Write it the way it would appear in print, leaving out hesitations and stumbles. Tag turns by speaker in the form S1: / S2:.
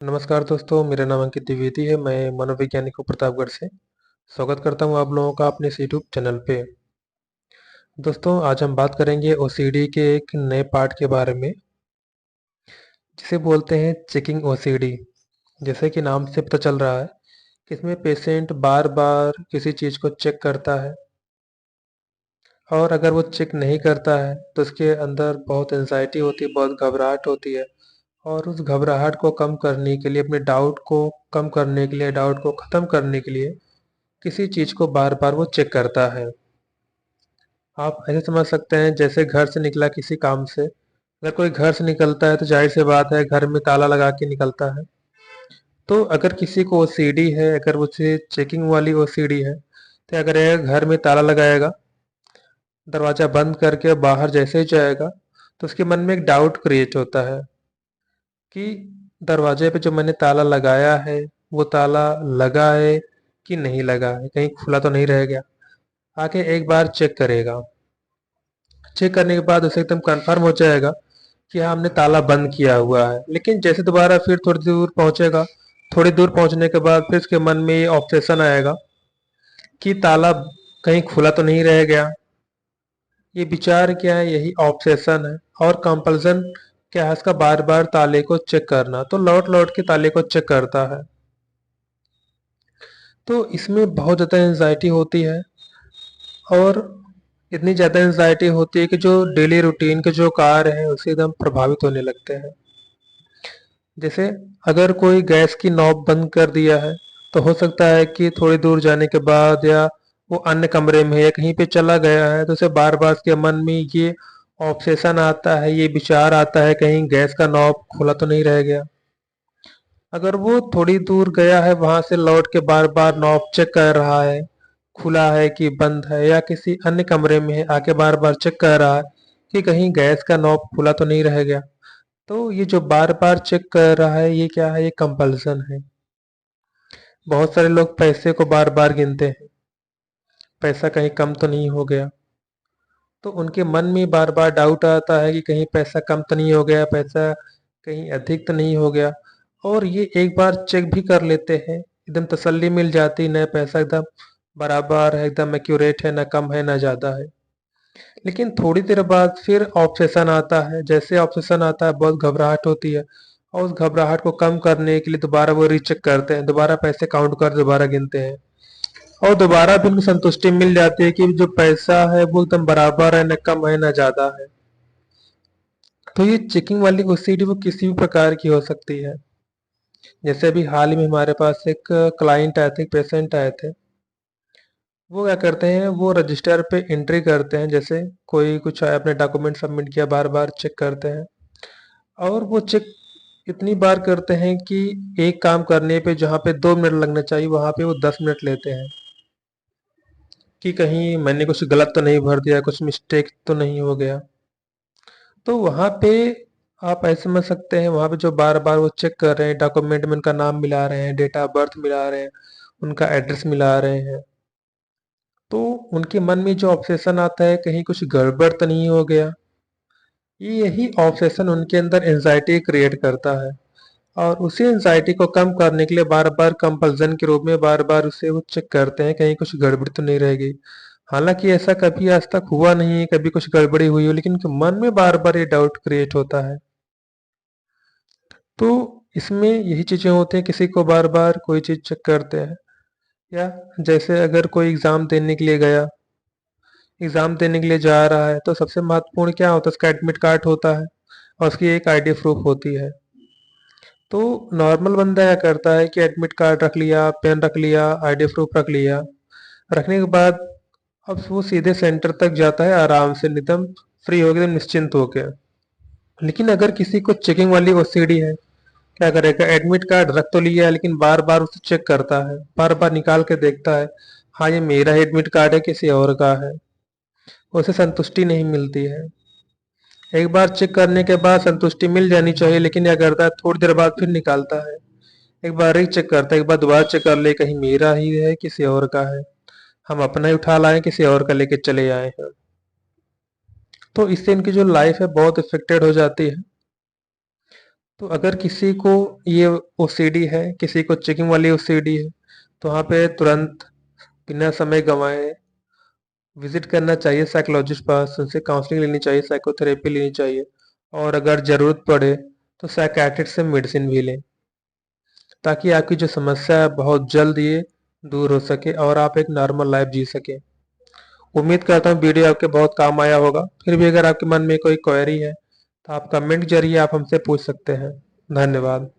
S1: नमस्कार दोस्तों, मेरा नाम अंकित द्विवेदी है। मैं मनोवैज्ञानिक हूँ प्रतापगढ़ से। स्वागत करता हूँ आप लोगों का अपने इस यूट्यूब चैनल पे। दोस्तों, आज हम बात करेंगे ओसीडी के एक नए पार्ट के बारे में, जिसे बोलते हैं चेकिंग ओसीडी। जैसे कि नाम से पता चल रहा है कि इसमें पेशेंट बार बार किसी चीज़ को चेक करता है, और अगर वो चेक नहीं करता है तो उसके अंदर बहुत एंजाइटी होती है, बहुत घबराहट होती है। और उस घबराहट को कम करने के लिए, अपने डाउट को कम करने के लिए, डाउट को ख़त्म करने के लिए किसी चीज़ को बार बार वो चेक करता है। आप ऐसे समझ सकते हैं जैसे घर से निकला किसी काम से। अगर कोई घर से निकलता है तो जाहिर सी बात है घर में ताला लगा के निकलता है। तो अगर किसी को ओसीडी है, अगर उसे चेकिंग वाली ओसीडी है, तो अगर ये घर में ताला लगाएगा, दरवाज़ा बंद करके बाहर जैसे ही जाएगा, तो उसके मन में एक डाउट क्रिएट होता है कि दरवाजे पे जो मैंने ताला लगाया है, वो ताला लगा है कि नहीं लगा है, कहीं खुला तो नहीं रह गया। आके एक बार चेक करेगा। चेक करने के बाद उसे एकदम कंफर्म हो जाएगा कि हाँ, हमने ताला बंद किया हुआ है। लेकिन जैसे दोबारा फिर थोड़ी दूर पहुंचेगा, थोड़ी दूर पहुंचने के बाद फिर उसके मन में ये ऑब्सेशन आएगा कि ताला कहीं खुला तो नहीं रह गया। ये विचार क्या है, यही ऑब्सेशन है। और कंपल्सन क्या है इसका, बार बार ताले को चेक करना। तो लौट लौट के ताले को चेक करता है। तो इसमें बहुत ज़्यादा एंजाइटी होती है, और इतनी ज़्यादा एंजाइटी होती है कि जो डेली रूटीन के जो कार्य हैं उसे एकदम प्रभावित होने लगते हैं। जैसे अगर कोई गैस की नॉब बंद कर दिया है, तो हो सकता है कि थोड़ी दूर जाने के बाद, या वो अन्य कमरे में है या कहीं पे चला गया है, तो उसे बार बार उसके मन में ये ऑब्सेशन आता है, ये विचार आता है कहीं गैस का नॉब खुला तो नहीं रह गया। अगर वो थोड़ी दूर गया है, वहां से लौट के बार बार नॉब चेक कर रहा है, खुला है कि बंद है, या किसी अन्य कमरे में है आके बार बार चेक कर रहा है कि कहीं गैस का नॉब खुला तो नहीं रह गया। तो ये जो बार बार चेक कर रहा है, ये क्या है, ये कंपल्सन है। बहुत सारे लोग पैसे को बार बार गिनते हैं, पैसा कहीं कम तो नहीं हो गया। तो उनके मन में बार बार डाउट आता है कि कहीं पैसा कम तो नहीं हो गया, पैसा कहीं अधिक तो नहीं हो गया। और ये एक बार चेक भी कर लेते हैं, एकदम तसल्ली मिल जाती, न पैसा एकदम बराबर है, एकदम एक्यूरेट है, न कम है न ज़्यादा है। लेकिन थोड़ी देर बाद फिर ऑब्सेशन आता है। जैसे ऑब्सेशन आता है, बहुत घबराहट होती है, और उस घबराहट को कम करने के लिए दोबारा वो रीचेक करते हैं, दोबारा पैसे काउंट कर दोबारा गिनते हैं, और दोबारा भी उनको संतुष्टि मिल जाती है कि जो पैसा है वो एकदम बराबर है, न कम है न ज्यादा है। तो ये चेकिंग वाली ओसीडी वो किसी भी प्रकार की हो सकती है। जैसे अभी हाल ही में हमारे पास एक क्लाइंट आए थे, पेशेंट आए थे। वो क्या करते हैं, वो रजिस्टर पे एंट्री करते हैं। जैसे कोई कुछ आया, अपने डॉक्यूमेंट सबमिट किया, बार बार चेक करते हैं। और वो चेक इतनी बार करते हैं कि एक काम करने पे जहाँ पे 2 मिनट लगना चाहिए, वहाँ पे वो 10 मिनट लेते हैं, कि कहीं मैंने कुछ गलत तो नहीं भर दिया, कुछ मिस्टेक तो नहीं हो गया। तो वहाँ पे आप ऐसे समझ सकते हैं, वहाँ पे जो बार बार वो चेक कर रहे हैं, डॉक्यूमेंट में उनका नाम मिला रहे हैं, डेट ऑफ बर्थ मिला रहे हैं, उनका एड्रेस मिला रहे हैं। तो उनके मन में जो ऑब्सेशन आता है, कहीं कुछ गड़बड़ तो नहीं हो गया। ये यही ऑब्सेशन उनके अंदर एंजाइटी क्रिएट करता है। और उसी एंजाइटी को कम करने के लिए बार बार कंपल्सन के रूप में बार बार उसे वो चेक करते हैं, कहीं कुछ गड़बड़ तो नहीं रह गई। हालांकि ऐसा कभी आज तक हुआ नहीं है, कभी कुछ गड़बड़ी हुई हो, लेकिन उनके मन में बार बार ये डाउट क्रिएट होता है। तो इसमें यही चीजें होती हैं, किसी को बार बार कोई चीज चेक करते हैं। या जैसे अगर कोई एग्जाम देने के लिए गया, एग्जाम देने के लिए जा रहा है, तो सबसे महत्वपूर्ण क्या होता है, उसका एडमिट कार्ड होता है, और उसकी एक आईडी प्रूफ होती है। तो नॉर्मल बंदा क्या करता है कि एडमिट कार्ड रख लिया, पेन रख लिया, आईडी प्रूफ रख लिया, रखने के बाद अब वो सीधे सेंटर तक जाता है आराम से, एकदम फ्री हो गए, निश्चिंत हो गया। लेकिन अगर किसी को चेकिंग वाली ओसीडी है, क्या करेगा, एडमिट कार्ड रख तो लिया है, लेकिन बार बार उसे चेक करता है, बार बार निकाल के देखता है, हाँ ये मेरा एडमिट कार्ड है किसी और का है। उसे संतुष्टि नहीं मिलती है। एक बार चेक करने के बाद संतुष्टि मिल जानी चाहिए, लेकिन क्या करता है, थोड़ी देर बाद फिर निकालता है, एक बार ही चेक करता है, एक बार दोबारा चेक कर ले, कहीं मेरा ही है किसी और का है, हम अपना ही उठा लाए किसी और का लेके चले आए हैं। तो इससे इनकी जो लाइफ है बहुत इफेक्टेड हो जाती है। तो अगर किसी को ये ओसीडी है, किसी को चेकिंग वाली ओसीडी है, तो वहाँ पे तुरंत बिना समय गंवाए विजिट करना चाहिए साइकोलॉजिस्ट पास, उनसे काउंसलिंग लेनी चाहिए, साइकोथेरेपी लेनी चाहिए, और अगर ज़रूरत पड़े तो साइकियाट्रिस्ट से मेडिसिन भी लें, ताकि आपकी जो समस्या है बहुत जल्द ये दूर हो सके और आप एक नॉर्मल लाइफ जी सकें। उम्मीद करता हूँ वीडियो आपके बहुत काम आया होगा। फिर भी अगर आपके मन में कोई क्वेरी है तो आप कमेंट के जरिए आप हमसे पूछ सकते हैं। धन्यवाद।